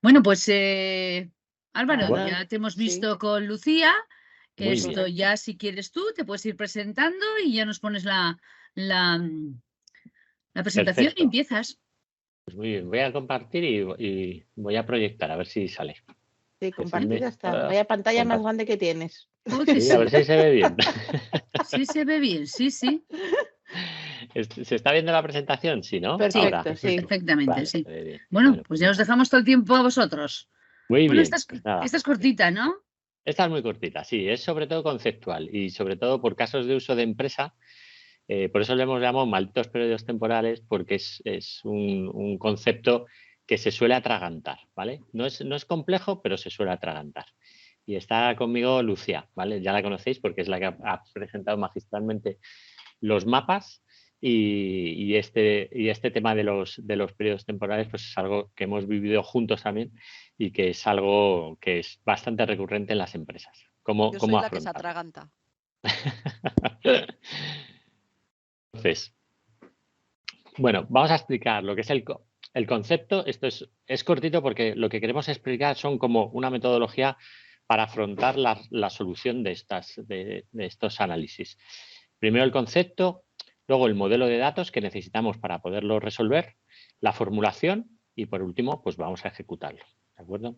Bueno, pues Álvaro, Bueno, ya te hemos sí. visto con Lucía. Muy Esto bien. ya, si quieres tú, te puedes ir presentando y ya nos pones la presentación y Perfecto. empiezas. Pues muy bien. Voy a compartir y voy a proyectar a ver si sale. Sí, compartir Decidme. está. Vaya pantalla más grande que tienes. Uy, que Sí, a ver si se ve bien. Sí, se ve bien, sí, sí. ¿Se está viendo la presentación? Sí, ¿no? Sí, Perfecto, Ahora. sí. perfectamente, Vale, sí. se ve bien. Bueno, pues ya os dejamos todo el tiempo a vosotros. Muy Bueno, bien. Pues nada. esta es cortita, ¿no? Esta es muy cortita, sí. Es sobre todo conceptual y sobre todo por casos de uso de empresa. Por eso le hemos llamado malditos periodos temporales, porque es un concepto que se suele atragantar, ¿vale? No es complejo, pero se suele atragantar. Y está conmigo Lucía, ¿vale? Ya la conocéis porque es la que ha presentado magistralmente los mapas y este tema de los periodos temporales pues es algo que hemos vivido juntos también y que es algo que es bastante recurrente en las empresas. Yo soy la que se afrontarlo? atraganta. Entonces, bueno, vamos a explicar lo que es el concepto. Esto es cortito porque lo que queremos explicar son como una metodología para afrontar la solución de estos análisis. Primero el concepto, luego el modelo de datos que necesitamos para poderlo resolver, la formulación y por último, pues vamos a ejecutarlo. ¿De acuerdo?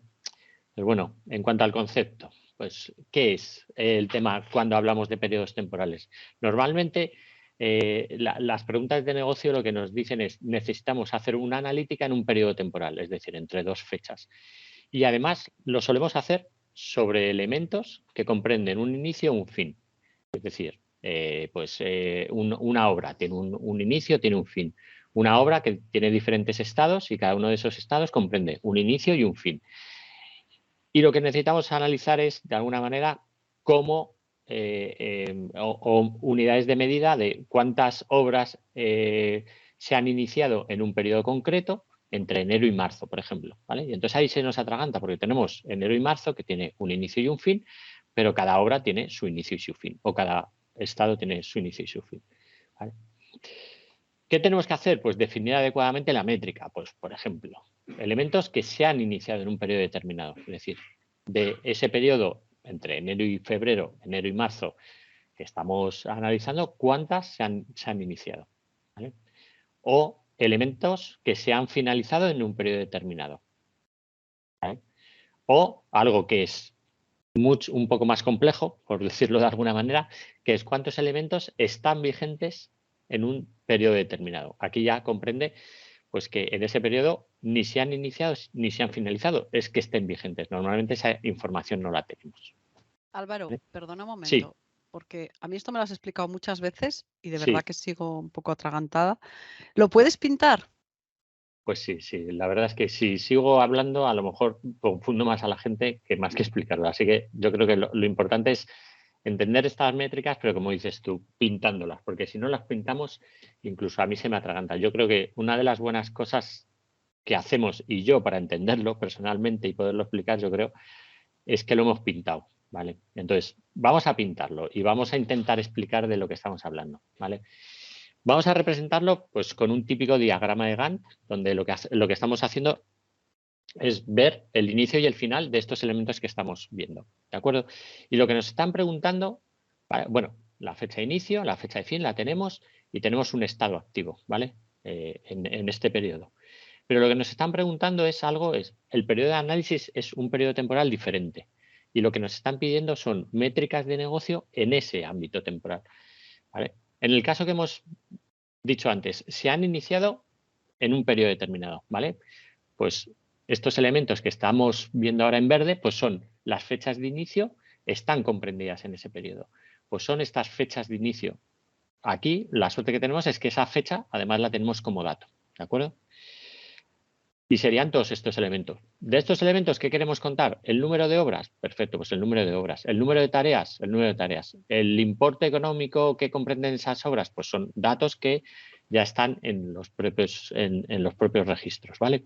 Pues bueno, en cuanto al concepto, pues, ¿qué es el tema cuando hablamos de periodos temporales? Normalmente, las preguntas de negocio lo que nos dicen es necesitamos hacer una analítica en un periodo temporal, es decir, entre dos fechas. Y además lo solemos hacer sobre elementos que comprenden un inicio o un fin. Es decir, una obra tiene un inicio, tiene un fin. Una obra que tiene diferentes estados y cada uno de esos estados comprende un inicio y un fin. Y lo que necesitamos analizar es, de alguna manera, cómo o unidades de medida de cuántas obras se han iniciado en un periodo concreto entre enero y marzo, por ejemplo. ¿Vale? Y entonces ahí se nos atraganta porque tenemos enero y marzo que tiene un inicio y un fin, pero cada obra tiene su inicio y su fin, o cada estado tiene su inicio y su fin. ¿Vale? ¿Qué tenemos que hacer? Pues definir adecuadamente la métrica. Pues, por ejemplo, elementos que se han iniciado en un periodo determinado. Es decir, de ese periodo entre enero y febrero, enero y marzo, que estamos analizando, ¿cuántas se han iniciado? ¿Vale? O elementos que se han finalizado en un periodo determinado. ¿Vale? O algo que es un poco más complejo, por decirlo de alguna manera, que es cuántos elementos están vigentes en un periodo determinado. Aquí ya comprende pues que en ese periodo ni se han iniciado ni se han finalizado, es que estén vigentes. Normalmente esa información no la tenemos. Álvaro, ¿Vale? perdona un Sí, momento, porque a mí esto me lo has explicado muchas veces y de sí. verdad que sigo un poco atragantada. ¿Lo puedes pintar? Pues sí, sí. La verdad es que si sigo hablando, a lo mejor confundo más a la gente que más que explicarlo. Así que yo creo que lo importante es entender estas métricas, pero como dices tú, pintándolas, porque si no las pintamos, incluso a mí se me atraganta. Yo creo que una de las buenas cosas que hacemos, y yo para entenderlo personalmente y poderlo explicar, yo creo, es que lo hemos pintado, ¿vale? Entonces, vamos a pintarlo y vamos a intentar explicar de lo que estamos hablando, ¿vale? Vamos a representarlo pues con un típico diagrama de Gantt, donde lo que estamos haciendo es ver el inicio y el final de estos elementos que estamos viendo, ¿de acuerdo? Y lo que nos están preguntando, bueno, la fecha de inicio, la fecha de fin la tenemos y tenemos un estado activo, ¿vale? En este periodo. Pero lo que nos están preguntando es el periodo de análisis es un periodo temporal diferente. Y lo que nos están pidiendo son métricas de negocio en ese ámbito temporal, ¿vale? En el caso que hemos dicho antes, se han iniciado en un periodo determinado, ¿vale? Pues estos elementos que estamos viendo ahora en verde, pues son las fechas de inicio, están comprendidas en ese periodo. Pues son estas fechas de inicio. Aquí la suerte que tenemos es que esa fecha además la tenemos como dato, ¿de acuerdo? Y serían todos estos elementos. De estos elementos, ¿qué queremos contar? ¿El número de obras? Perfecto, pues el número de obras. ¿El número de tareas? El número de tareas. ¿El importe económico que comprenden esas obras? Pues son datos que ya están en los propios registros, ¿vale?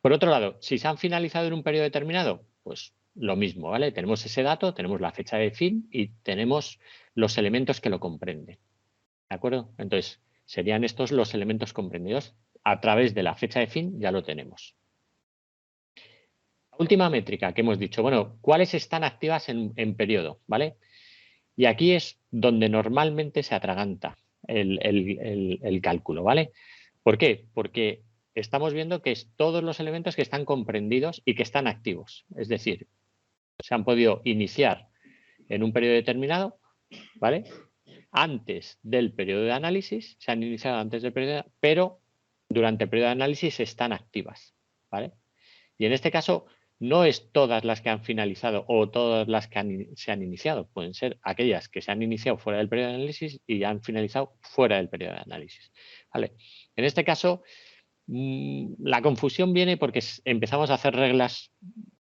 Por otro lado, si se han finalizado en un periodo determinado, pues lo mismo, ¿vale? Tenemos ese dato, tenemos la fecha de fin y tenemos los elementos que lo comprenden, ¿de acuerdo? Entonces, serían estos los elementos comprendidos. A través de la fecha de fin ya lo tenemos. última métrica que hemos dicho, bueno, ¿cuáles están activas en periodo? ¿Vale? Y aquí es donde normalmente se atraganta el cálculo, ¿vale? ¿Por qué? Porque estamos viendo que es todos los elementos que están comprendidos y que están activos. Es decir, se han podido iniciar en un periodo determinado, ¿vale? Antes del periodo de análisis, se han iniciado antes del periodo, pero durante el periodo de análisis están activas, ¿vale? Y en este caso, no es todas las que han finalizado o todas las que se han iniciado. Pueden ser aquellas que se han iniciado fuera del periodo de análisis y han finalizado fuera del periodo de análisis. ¿Vale? En este caso, la confusión viene porque empezamos a hacer reglas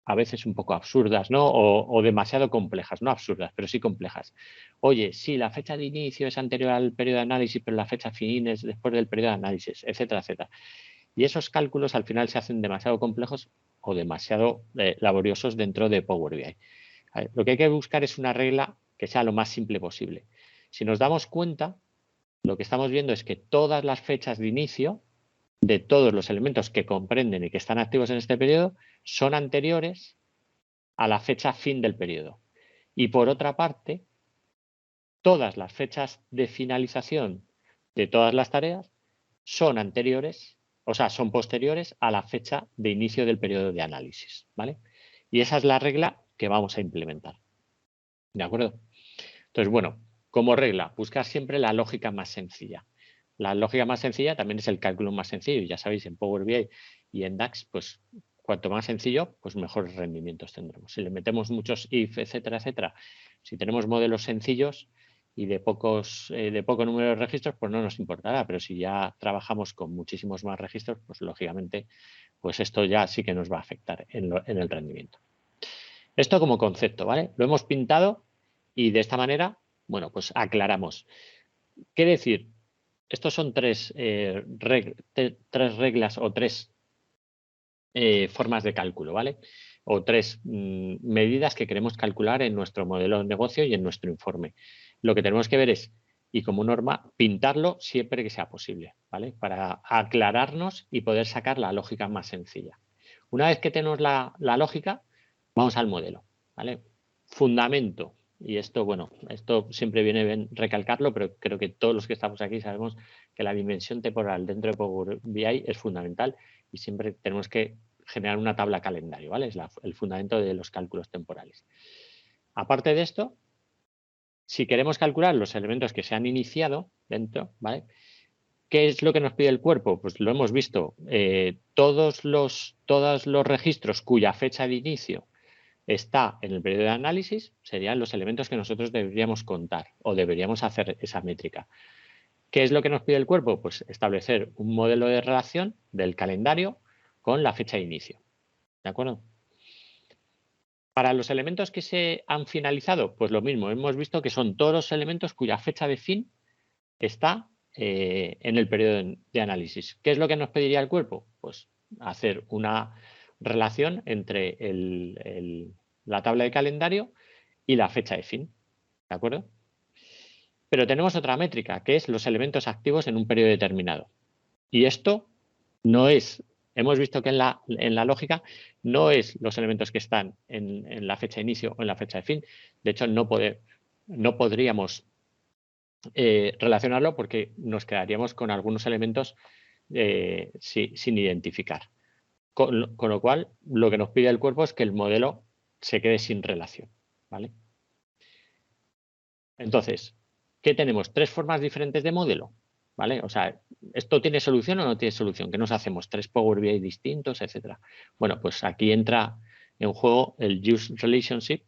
a veces un poco absurdas, ¿no? O demasiado complejas, no absurdas, pero sí complejas. Oye, sí, la fecha de inicio es anterior al periodo de análisis, pero la fecha fin es después del periodo de análisis, etcétera, etcétera. Y esos cálculos al final se hacen demasiado complejos o demasiado laboriosos dentro de Power BI. Lo que hay que buscar es una regla que sea lo más simple posible. Si nos damos cuenta, lo que estamos viendo es que todas las fechas de inicio de todos los elementos que comprenden y que están activos en este periodo son anteriores a la fecha fin del periodo. Y por otra parte, todas las fechas de finalización de todas las tareas son anteriores, o sea, son posteriores a la fecha de inicio del periodo de análisis, ¿vale? Y esa es la regla que vamos a implementar. ¿De acuerdo? Entonces, bueno, como regla, buscar siempre la lógica más sencilla. La lógica más sencilla también es el cálculo más sencillo. Ya sabéis, en Power BI y en DAX, pues cuanto más sencillo, pues mejores rendimientos tendremos. Si le metemos muchos if, etcétera, etcétera, si tenemos modelos sencillos y de poco número de registros, pues no nos importará. Pero si ya trabajamos con muchísimos más registros, pues lógicamente, pues esto ya sí que nos va a afectar en el rendimiento. Esto como concepto, ¿vale? Lo hemos pintado y de esta manera, bueno, pues aclaramos. ¿Qué decir? Estos son tres reglas o tres formas de cálculo, ¿vale? O tres medidas que queremos calcular en nuestro modelo de negocio y en nuestro informe. Lo que tenemos que ver es, y como norma, pintarlo siempre que sea posible, ¿vale? Para aclararnos y poder sacar la lógica más sencilla. Una vez que tenemos la lógica, vamos al modelo, ¿vale? Fundamento. Y esto, bueno, esto siempre viene bien recalcarlo, pero creo que todos los que estamos aquí sabemos que la dimensión temporal dentro de Power BI es fundamental y siempre tenemos que generar una tabla calendario, ¿vale? Es el fundamento de los cálculos temporales. Aparte de esto, si queremos calcular los elementos que se han iniciado dentro, ¿vale? ¿Qué es lo que nos pide el cuerpo? Pues lo hemos visto. Todos los registros cuya fecha de inicio está en el periodo de análisis serían los elementos que nosotros deberíamos contar o deberíamos hacer esa métrica. ¿Qué es lo que nos pide el cuerpo? Pues establecer un modelo de relación del calendario con la fecha de inicio. ¿De acuerdo? Para los elementos que se han finalizado, pues lo mismo. Hemos visto que son todos los elementos cuya fecha de fin está en el periodo de análisis. ¿Qué es lo que nos pediría el cuerpo? Pues hacer una relación entre la tabla de calendario y la fecha de fin. ¿De acuerdo? Pero tenemos otra métrica, que es los elementos activos en un periodo determinado. Y esto no es, hemos visto que en la lógica no es los elementos que están en la fecha de inicio o en la fecha de fin. De hecho, no podríamos relacionarlo porque nos quedaríamos con algunos elementos sin identificar. Con lo cual, lo que nos pide el cuerpo es que el modelo se quede sin relación, ¿vale? Entonces, ¿qué tenemos? Tres formas diferentes de modelo, ¿vale? O sea, ¿esto tiene solución o no tiene solución? ¿Qué nos hacemos? ¿Tres Power BI distintos, etcétera? Bueno, pues aquí entra en juego el Use Relationship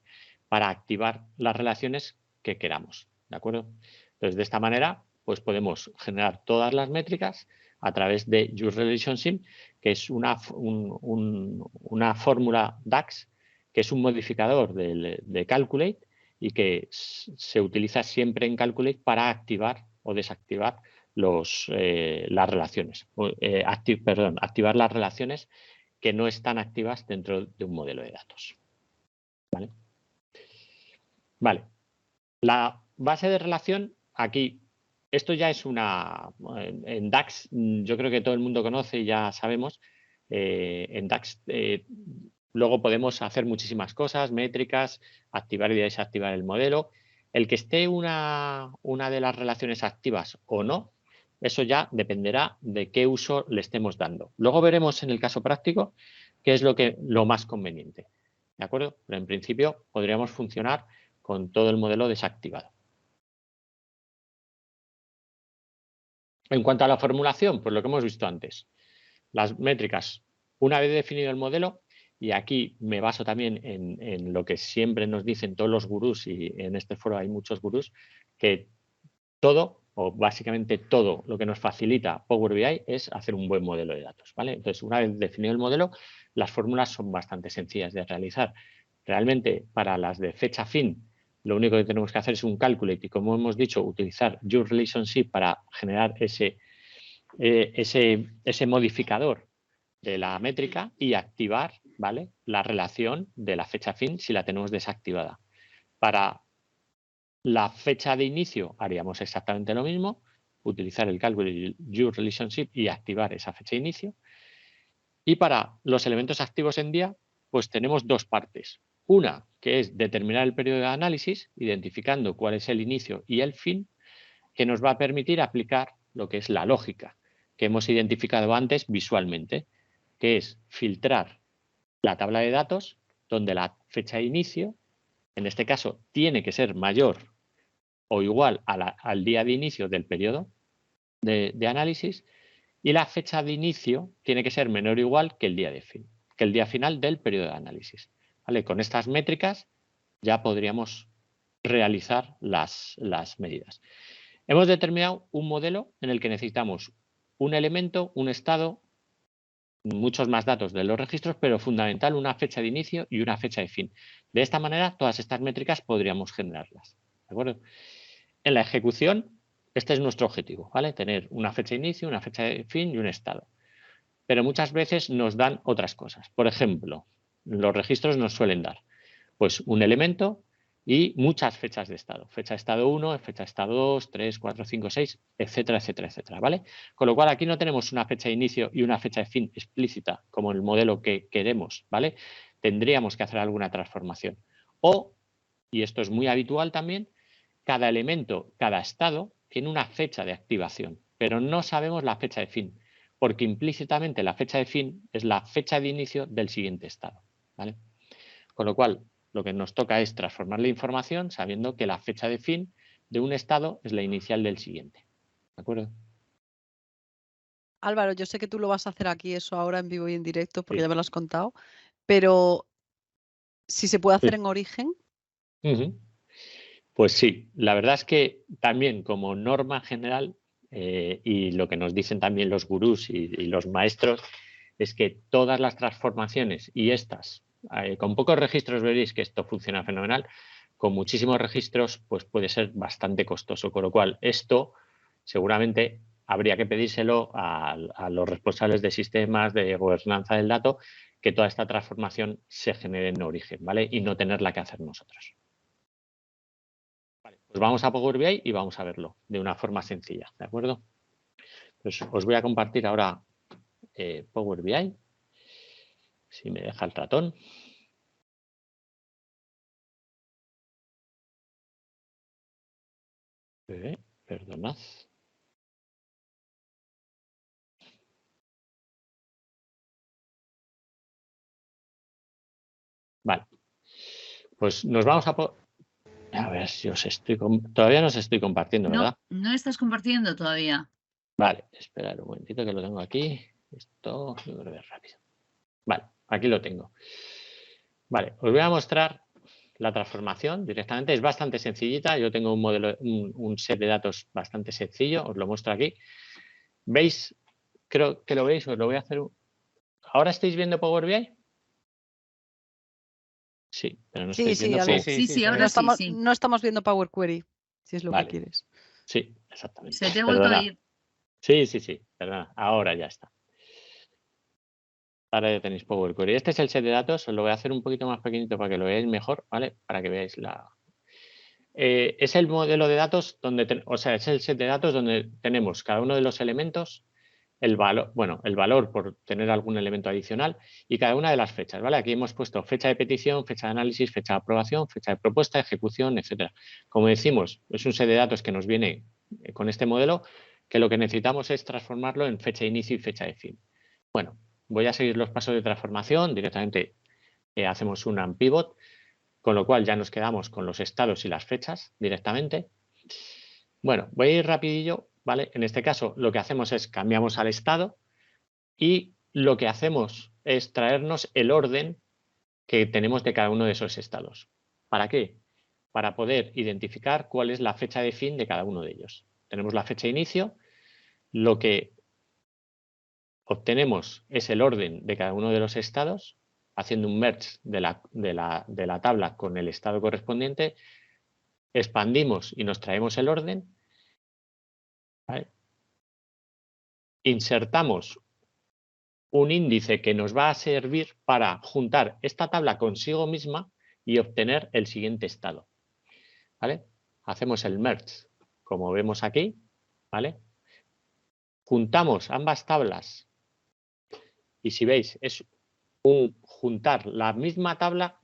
para activar las relaciones que queramos, ¿de acuerdo? Entonces, de esta manera, pues podemos generar todas las métricas a través de Use Relationship, que es una fórmula DAX, que es un modificador de Calculate y que se utiliza siempre en Calculate para activar o desactivar las relaciones. Activar las relaciones que no están activas dentro de un modelo de datos. ¿Vale? Vale. La base de relación, aquí, esto ya es en DAX, yo creo que todo el mundo conoce y ya sabemos, en DAX luego podemos hacer muchísimas cosas, métricas, activar y desactivar el modelo. El que esté una de las relaciones activas o no, eso ya dependerá de qué uso le estemos dando. Luego veremos en el caso práctico qué es lo más conveniente. ¿De acuerdo? Pero en principio podríamos funcionar con todo el modelo desactivado. En cuanto a la formulación, pues lo que hemos visto antes. Las métricas, una vez definido el modelo, y aquí me baso también en lo que siempre nos dicen todos los gurús, y en este foro hay muchos gurús, que todo, o básicamente todo lo que nos facilita Power BI es hacer un buen modelo de datos, ¿vale? Entonces, una vez definido el modelo, las fórmulas son bastante sencillas de realizar. Realmente, para las de fecha fin, lo único que tenemos que hacer es un calculate y, como hemos dicho, utilizar useRelationship para generar ese modificador de la métrica y activar, ¿vale?, la relación de la fecha fin si la tenemos desactivada. Para la fecha de inicio haríamos exactamente lo mismo, utilizar el cálculo useRelationship y activar esa fecha de inicio. Y para los elementos activos en día, pues tenemos dos partes. Una, que es determinar el periodo de análisis, identificando cuál es el inicio y el fin, que nos va a permitir aplicar lo que es la lógica que hemos identificado antes visualmente, que es filtrar la tabla de datos donde la fecha de inicio, en este caso, tiene que ser mayor o igual al día de inicio del periodo de análisis, y la fecha de inicio tiene que ser menor o igual que el día final del periodo de análisis. ¿Vale? Con estas métricas ya podríamos realizar las medidas. Hemos determinado un modelo en el que necesitamos un elemento, un estado, muchos más datos de los registros, pero fundamental una fecha de inicio y una fecha de fin. De esta manera, todas estas métricas podríamos generarlas. ¿De acuerdo? En la ejecución, este es nuestro objetivo, ¿vale? Tener una fecha de inicio, una fecha de fin y un estado. Pero muchas veces nos dan otras cosas. Por ejemplo, los registros nos suelen dar pues un elemento y muchas fechas de estado. Fecha de estado 1, fecha de estado 2, 3, 4, 5, 6, etcétera, etcétera, etcétera, ¿vale? Con lo cual aquí no tenemos una fecha de inicio y una fecha de fin explícita como el modelo que queremos, ¿vale? Tendríamos que hacer alguna transformación. O, y esto es muy habitual también, cada elemento, cada estado tiene una fecha de activación, pero no sabemos la fecha de fin, porque implícitamente la fecha de fin es la fecha de inicio del siguiente estado, ¿vale? Con lo cual, lo que nos toca es transformar la información sabiendo que la fecha de fin de un estado es la inicial del siguiente. ¿De acuerdo? Álvaro, yo sé que tú lo vas a hacer aquí eso ahora en vivo y en directo porque Sí. ya me lo has contado, pero si se puede hacer Sí. en origen. Pues sí, la verdad es que también como norma general y lo que nos dicen también los gurús y los maestros es que todas las transformaciones y estas, con pocos registros veréis que esto funciona fenomenal, con muchísimos registros pues puede ser bastante costoso, con lo cual esto seguramente habría que pedírselo a los responsables de sistemas de gobernanza del dato, que toda esta transformación se genere en origen, ¿vale? Y no tenerla que hacer nosotros. Vale, pues vamos a Power BI y vamos a verlo de una forma sencilla, ¿de acuerdo? Pues os voy a compartir ahora Power BI, si me deja el ratón. Perdonad. Vale, pues nos vamos a ver si os estoy... Todavía no os estoy compartiendo, ¿verdad? No estás compartiendo todavía. Vale, esperad un momentito que lo tengo aquí. Esto lo voy a ver rápido. Vale, aquí lo tengo. Vale, os voy a mostrar la transformación directamente. Es bastante sencillita. Yo tengo un modelo, un set de datos bastante sencillo. Os lo muestro aquí. ¿Veis? Creo que lo veis. Os lo voy a hacer. ¿Ahora estáis viendo Power BI? Sí, pero no estáis viendo. Álvaro. Sí, ahora sí. No estamos viendo Power Query, si es lo que quieres. Sí, exactamente. Se te ha vuelto a ir. Sí, perdona. Ahora ya está. Ahora ya tenéis Power Query. Este es el set de datos. Os lo voy a hacer un poquito más pequeñito para que lo veáis mejor, ¿vale? Para que veáis la... es el modelo de datos donde, es el set de datos donde tenemos cada uno de los elementos el valor, bueno, el valor por tener algún elemento adicional y cada una de las fechas, ¿vale? Aquí hemos puesto fecha de petición, fecha de análisis, fecha de aprobación, fecha de propuesta, ejecución, etcétera. Como decimos, es un set de datos que nos viene con este modelo, que lo que necesitamos es transformarlo en fecha de inicio y fecha de fin. Bueno, voy a seguir los pasos de transformación, directamente hacemos un unpivot, con lo cual ya nos quedamos con los estados y las fechas directamente. Bueno, voy a ir rapidillo, ¿vale? En este caso lo que hacemos es cambiamos al estado y lo que hacemos es traernos el orden que tenemos de cada uno de esos estados. ¿Para qué? Para poder identificar cuál es la fecha de fin de cada uno de ellos. Tenemos la fecha de inicio, lo que obtenemos es el orden de cada uno de los estados, haciendo un merge de la tabla con el estado correspondiente, expandimos y nos traemos el orden, ¿vale? Insertamos un índice que nos va a servir para juntar esta tabla consigo misma y obtener el siguiente estado, ¿vale? Hacemos el merge, como vemos aquí, ¿vale? Juntamos ambas tablas y si veis es un juntar la misma tabla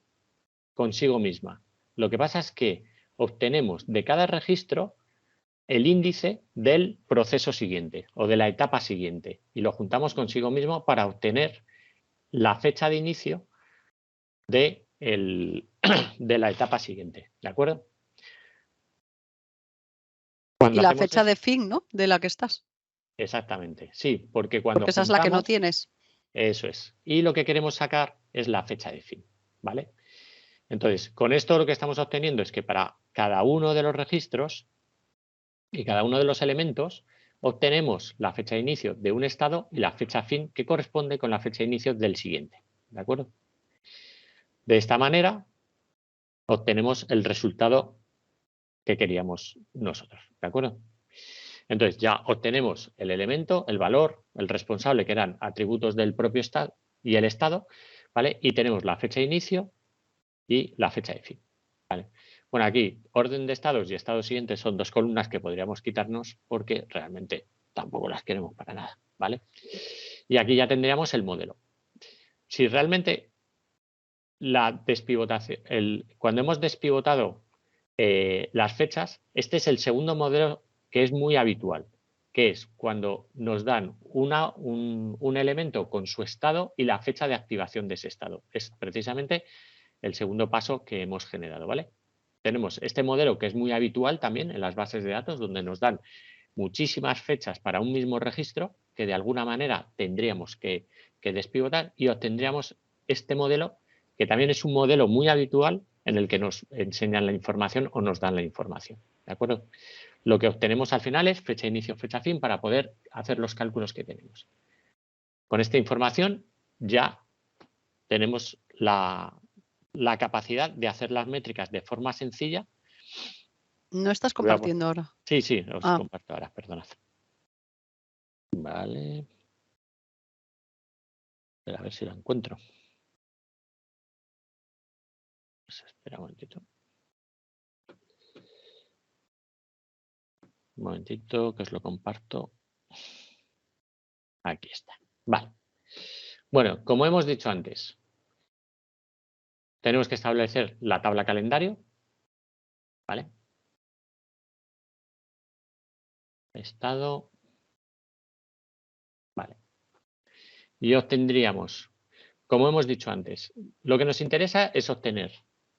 consigo misma. Lo que pasa es que obtenemos de cada registro el índice del proceso siguiente o de la etapa siguiente y lo juntamos consigo mismo para obtener la fecha de inicio de, de la etapa siguiente. ¿De acuerdo? Y la fecha de fin, ¿no? De la que estás. Exactamente, sí, porque cuando Porque esa es la que no tienes. Eso es. Y lo que queremos sacar es la fecha de fin, ¿vale? Entonces, con esto lo que estamos obteniendo es que para cada uno de los registros y cada uno de los elementos obtenemos la fecha de inicio de un estado y la fecha fin que corresponde con la fecha de inicio del siguiente. ¿De acuerdo? De esta manera obtenemos el resultado que queríamos nosotros. ¿De acuerdo? Entonces ya obtenemos el elemento, el valor, el responsable, que eran atributos del propio estado y el estado, ¿vale? Y tenemos la fecha de inicio y la fecha de fin, ¿vale? Bueno, aquí orden de estados y estado siguiente son dos columnas que podríamos quitarnos porque realmente tampoco las queremos para nada, ¿vale? Y aquí ya tendríamos el modelo. Si realmente la despivotación, cuando hemos despivotado las fechas, este es el segundo modelo que es muy habitual, que es cuando nos dan un elemento con su estado y la fecha de activación de ese estado. Es precisamente el segundo paso que hemos generado, ¿vale? Tenemos este modelo que es muy habitual también en las bases de datos, donde nos dan muchísimas fechas para un mismo registro que de alguna manera tendríamos que despivotar y obtendríamos este modelo que también es un modelo muy habitual en el que nos enseñan la información o nos dan la información, ¿de acuerdo? Lo que obtenemos al final es fecha de inicio, fecha fin para poder hacer los cálculos que tenemos. Con esta información ya tenemos la capacidad de hacer las métricas de forma sencilla. No estás compartiendo ahora. Sí, os comparto ahora, perdonad. Vale. A ver si lo encuentro. Pues espera un momentito. Un momentito que os lo comparto. Aquí está. Vale. Bueno, como hemos dicho antes, tenemos que establecer la tabla calendario. ¿Vale? Estado. Vale. Y obtendríamos, como hemos dicho antes, lo que nos interesa es obtener,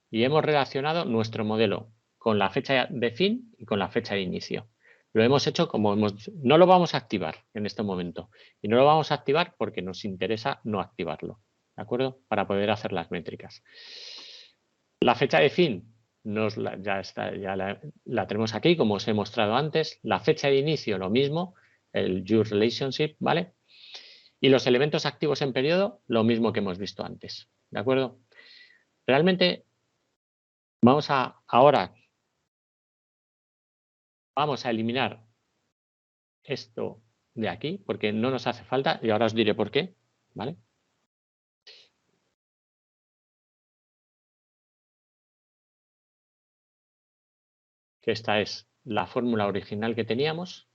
y hemos relacionado nuestro modelo con la fecha de fin y con la fecha de inicio. Lo hemos hecho como hemos... No lo vamos a activar en este momento. Y no lo vamos a activar porque nos interesa no activarlo. ¿De acuerdo? Para poder hacer las métricas. La fecha de fin ya la tenemos aquí, como os he mostrado antes. La fecha de inicio, lo mismo, el useRelationship, ¿vale? Y los elementos activos en periodo, lo mismo que hemos visto antes. ¿De acuerdo? Realmente, ahora vamos a eliminar esto de aquí, porque no nos hace falta, y ahora os diré por qué, ¿vale? Que esta es la fórmula original que teníamos.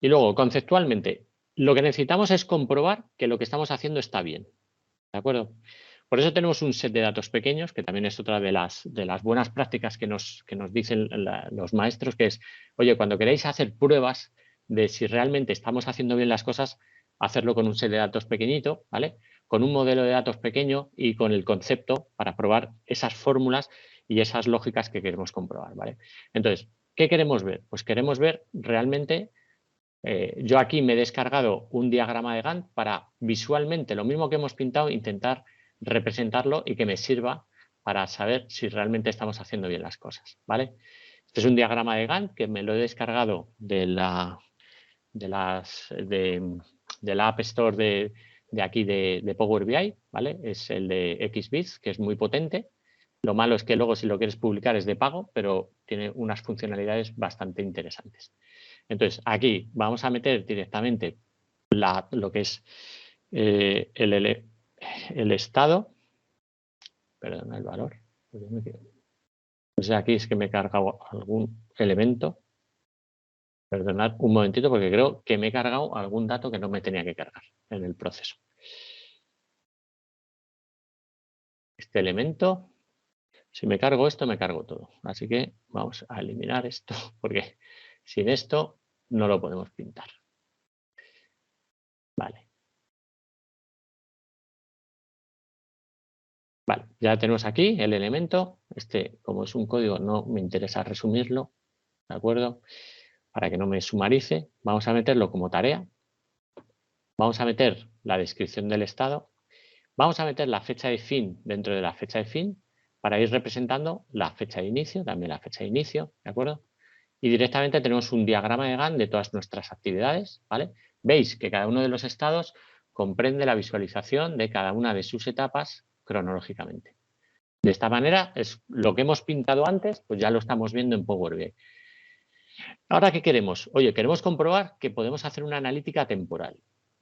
Y luego, conceptualmente, lo que necesitamos es comprobar que lo que estamos haciendo está bien. ¿De acuerdo? Por eso tenemos un set de datos pequeños, que también es otra de las buenas prácticas que nos dicen los maestros, que es, oye, cuando queréis hacer pruebas de si realmente estamos haciendo bien las cosas, hacerlo con un set de datos pequeñito, ¿vale? Con un modelo de datos pequeño y con el concepto para probar esas fórmulas y esas lógicas que queremos comprobar, ¿vale? Entonces, ¿qué queremos ver? Pues queremos ver realmente, yo aquí me he descargado un diagrama de Gantt para visualmente, lo mismo que hemos pintado, intentar representarlo y que me sirva para saber si realmente estamos haciendo bien las cosas, ¿vale? Este es un diagrama de Gantt que me lo he descargado de la App Store de aquí de Power BI, ¿vale? Es el de XBits, que es muy potente. Lo malo es que luego si lo quieres publicar es de pago, pero tiene unas funcionalidades bastante interesantes. Entonces, aquí vamos a meter directamente lo que es el estado, perdón, el valor. Pues aquí es que me he cargado algún elemento. Perdonad un momentito porque creo que me he cargado algún dato que no me tenía que cargar en el proceso. Este elemento, si me cargo esto, me cargo todo. Así que vamos a eliminar esto porque sin esto no lo podemos pintar. Vale. Vale, ya tenemos aquí el elemento. Este, como es un código, no me interesa resumirlo, ¿de acuerdo? Para que no me sumarice, vamos a meterlo como tarea. Vamos a meter la descripción del estado. Vamos a meter la fecha de fin dentro de la fecha de fin para ir representando la fecha de inicio, también la fecha de inicio, ¿de acuerdo? Y directamente tenemos un diagrama de Gantt de todas nuestras actividades, ¿vale? Veis que cada uno de los estados comprende la visualización de cada una de sus etapas cronológicamente. De esta manera, es lo que hemos pintado antes, pues ya lo estamos viendo en Power BI. Ahora, ¿qué queremos? Oye, queremos comprobar que podemos hacer una analítica temporal.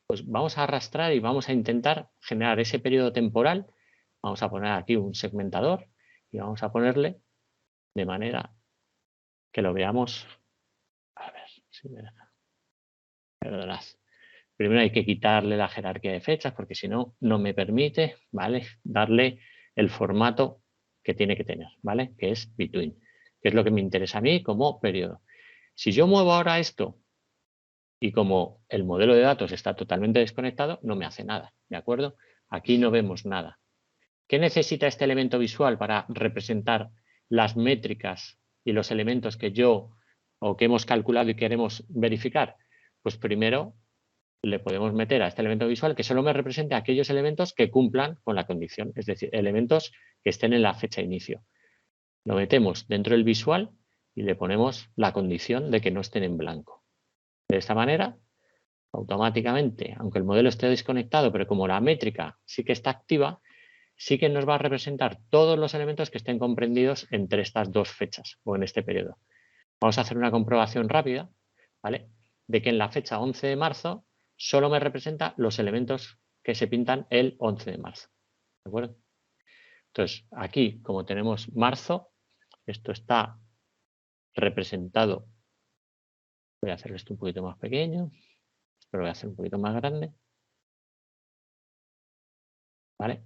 Pues vamos a arrastrar y vamos a intentar generar ese periodo temporal. Vamos a poner aquí un segmentador y vamos a ponerle de manera que lo veamos. A ver si me deja. Perdonad. Primero hay que quitarle la jerarquía de fechas porque si no, no me permite, ¿vale? Darle el formato que tiene que tener, ¿vale? Que es between, que es lo que me interesa a mí como periodo. Si yo muevo ahora esto y como el modelo de datos está totalmente desconectado, no me hace nada, ¿de acuerdo? Aquí no vemos nada. ¿Qué necesita este elemento visual para representar las métricas y los elementos que yo o que hemos calculado y queremos verificar? Pues primero le podemos meter a este elemento visual que solo me represente aquellos elementos que cumplan con la condición, es decir, elementos que estén en la fecha de inicio. Lo metemos dentro del visual y le ponemos la condición de que no estén en blanco. De esta manera, automáticamente, aunque el modelo esté desconectado, pero como la métrica sí que está activa, sí que nos va a representar todos los elementos que estén comprendidos entre estas dos fechas o en este periodo. Vamos a hacer una comprobación rápida, ¿vale? De que en la fecha 11 de marzo solo me representa los elementos que se pintan el 11 de marzo. ¿De acuerdo? Entonces, aquí, como tenemos marzo, esto está representado. Voy a hacer esto un poquito más pequeño. Esto lo voy a hacer un poquito más grande. ¿Vale?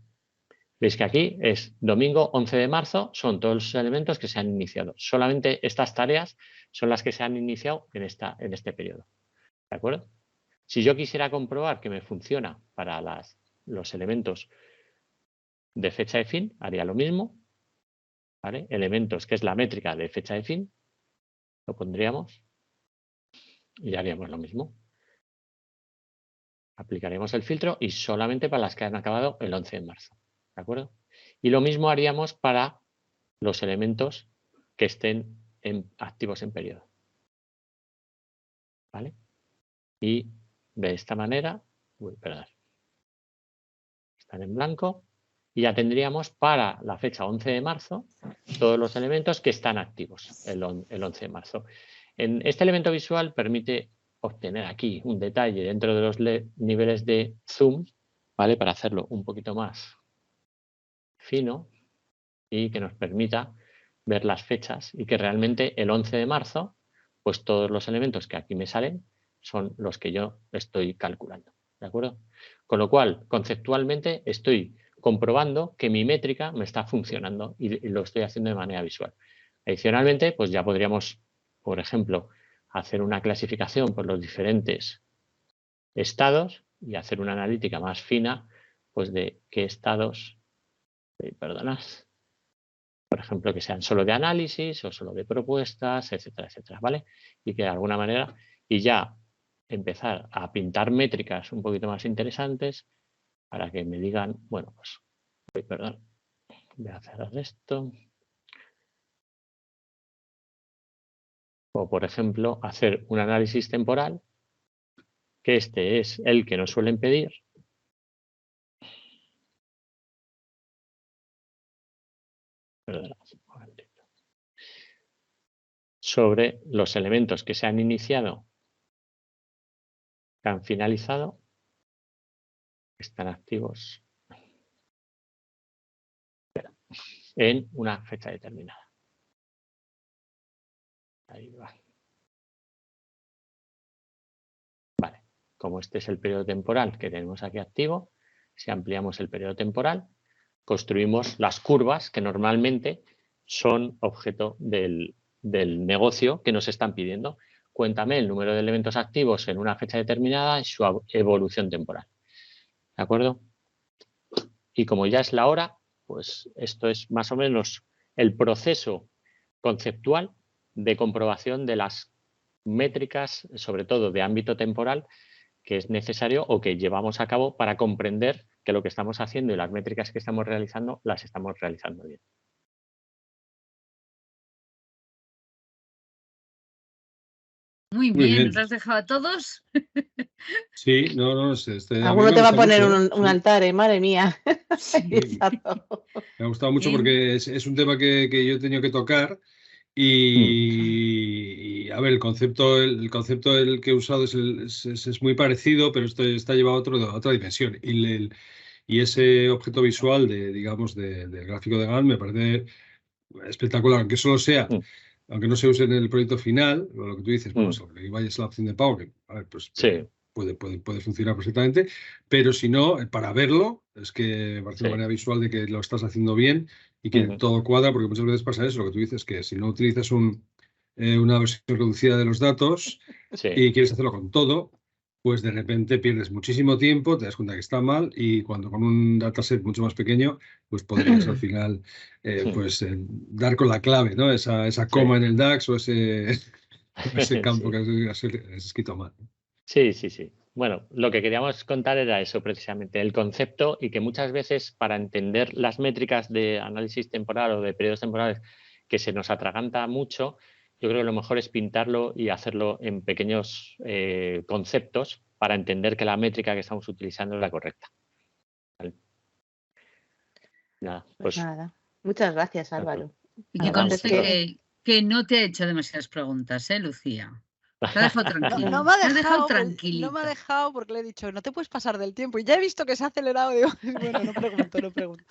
Veis que aquí es domingo 11 de marzo, son todos los elementos que se han iniciado. Solamente estas tareas son las que se han iniciado en este periodo. ¿De acuerdo? Si yo quisiera comprobar que me funciona para los elementos de fecha de fin, haría lo mismo. ¿Vale? Elementos, que es la métrica de fecha de fin, lo pondríamos y haríamos lo mismo. Aplicaríamos el filtro y solamente para las que han acabado el 11 de marzo. ¿De acuerdo? Y lo mismo haríamos para los elementos que estén activos en periodo. ¿Vale? Y de esta manera, perdón, están en blanco. Y ya tendríamos para la fecha 11 de marzo todos los elementos que están activos el 11 de marzo. Este elemento visual permite obtener aquí un detalle dentro de los niveles de zoom, ¿vale? Para hacerlo un poquito más fino y que nos permita ver las fechas y que realmente el 11 de marzo, pues todos los elementos que aquí me salen son los que yo estoy calculando. ¿De acuerdo? Con lo cual, conceptualmente, estoy comprobando que mi métrica me está funcionando y lo estoy haciendo de manera visual. Adicionalmente, pues ya podríamos, por ejemplo, hacer una clasificación por los diferentes estados y hacer una analítica más fina, pues de qué estados, perdonad, por ejemplo, que sean solo de análisis o solo de propuestas, etcétera, etcétera, ¿vale? Y que de alguna manera, y ya empezar a pintar métricas un poquito más interesantes para que me digan, bueno, pues, perdón, voy a cerrar esto. O, por ejemplo, hacer un análisis temporal, que este es el que nos suelen pedir. Perdón, un momentito. Sobre los elementos que se han iniciado, que han finalizado, que están activos en una fecha determinada. Ahí va. Vale, como este es el periodo temporal que tenemos aquí activo, si ampliamos el periodo temporal, construimos las curvas que normalmente son objeto del negocio que nos están pidiendo. Cuéntame el número de elementos activos en una fecha determinada y su evolución temporal. ¿De acuerdo? Y como ya es la hora, pues esto es más o menos el proceso conceptual de comprobación de las métricas, sobre todo de ámbito temporal, que es necesario o que llevamos a cabo para comprender que lo que estamos haciendo y las métricas que estamos realizando las estamos realizando bien. Muy Muy bien, bien. ¿nos has dejado a todos? Sí, no, a Alguno mí te va a me poner gusta mucho, un sí. altar, madre mía. Sí. Exacto. Me ha gustado mucho Bien. porque es un tema que yo he tenido que tocar y, a ver, el concepto el que he usado es muy parecido, pero esto está llevado a otra dimensión. Y ese objeto visual digamos, del gráfico de Gantt me parece espectacular, aunque no se use en el proyecto final, lo que tú dices, bueno, lo que vaya es la opción de pago, que a ver, pues Sí. puede funcionar perfectamente, pero si no, para verlo, es que parece Sí. una manera visual de que lo estás haciendo bien y que todo cuadra, porque muchas veces pasa eso, lo que tú dices, que si no utilizas una versión reducida de los datos Sí. y quieres hacerlo con todo, pues de repente pierdes muchísimo tiempo, te das cuenta que está mal y cuando con un dataset mucho más pequeño, pues podrías al final dar con la clave, ¿no? Esa coma en el DAX o ese campo que has escrito mal. Sí, sí, sí. Bueno, lo que queríamos contar era eso precisamente, el concepto y que muchas veces para entender las métricas de análisis temporal o de periodos temporales que se nos atraganta mucho, yo creo que lo mejor es pintarlo y hacerlo en pequeños conceptos para entender que la métrica que estamos utilizando es la correcta. ¿Vale? Nada, Pues nada. Muchas gracias, Álvaro. Y que Además, conste que no te he hecho demasiadas preguntas, Lucía. Te ha dejado tranquilo. No me ha Te has dejado dejado, tranquilito. no me ha dejado porque le he dicho, no te puedes pasar del tiempo. Y ya he visto que se ha acelerado. Digo, bueno, no pregunto.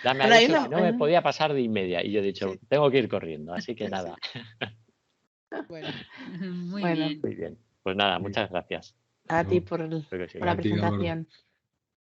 Ya me ha Pero hay dicho una- que no me podía pasar de y media y yo he dicho, Sí. tengo que ir corriendo, así que nada. Bueno. Muy Bueno. bien. Muy bien. Pues nada, muchas gracias. A ti por Creo que sí. la A ti, Álvaro. presentación.